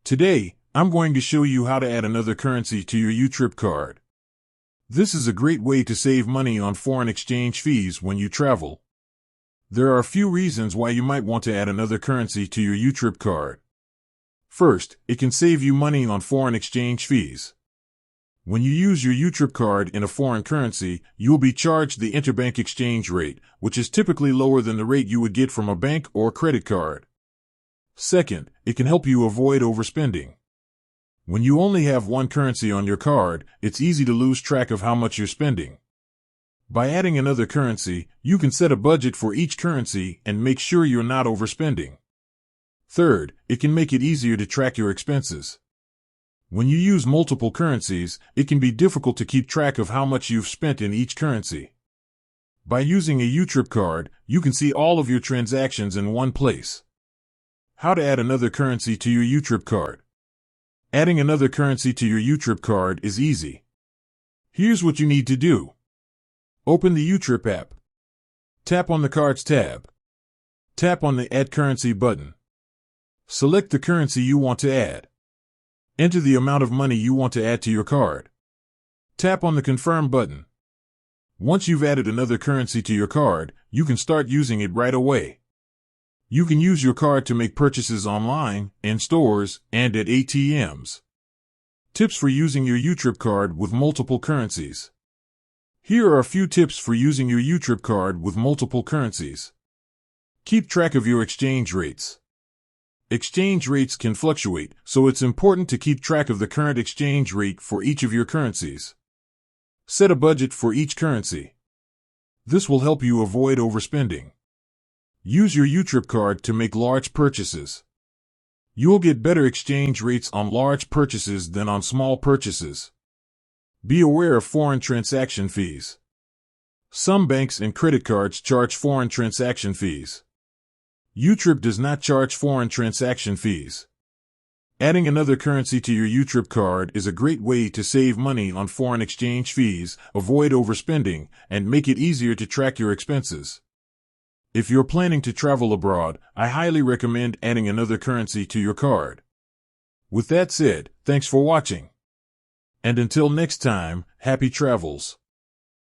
Today, I'm going to show you how to add another currency to your YouTrip card. This is a great way to save money on foreign exchange fees when you travel. There are a few reasons why you might want to add another currency to your YouTrip card. First, it can save you money on foreign exchange fees. When you use your YouTrip card in a foreign currency, you will be charged the interbank exchange rate, which is typically lower than the rate you would get from a bank or credit card. Second, it can help you avoid overspending. When you only have one currency on your card, it's easy to lose track of how much you're spending. By adding another currency, you can set a budget for each currency and make sure you're not overspending. Third, it can make it easier to track your expenses. When you use multiple currencies, it can be difficult to keep track of how much you've spent in each currency. By using a YouTrip card, you can see all of your transactions in one place. How to add another currency to your YouTrip card. Adding another currency to your YouTrip card is easy. Here's what you need to do. Open the YouTrip app. Tap on the Cards tab. Tap on the Add Currency button. Select the currency you want to add. Enter the amount of money you want to add to your card. Tap on the Confirm button. Once you've added another currency to your card, you can start using it right away. You can use your card to make purchases online, in stores, and at ATMs. Tips for using your YouTrip card with multiple currencies. Here are a few tips for using your YouTrip card with multiple currencies. Keep track of your exchange rates. Exchange rates can fluctuate, so it's important to keep track of the current exchange rate for each of your currencies. Set a budget for each currency. This will help you avoid overspending. Use your YouTrip card to make large purchases. You'll get better exchange rates on large purchases than on small purchases. Be aware of foreign transaction fees. Some banks and credit cards charge foreign transaction fees. YouTrip does not charge foreign transaction fees. Adding another currency to your YouTrip card is a great way to save money on foreign exchange fees, avoid overspending, and make it easier to track your expenses. If you're planning to travel abroad, I highly recommend adding another currency to your card. With that said, thanks for watching. And until next time, happy travels.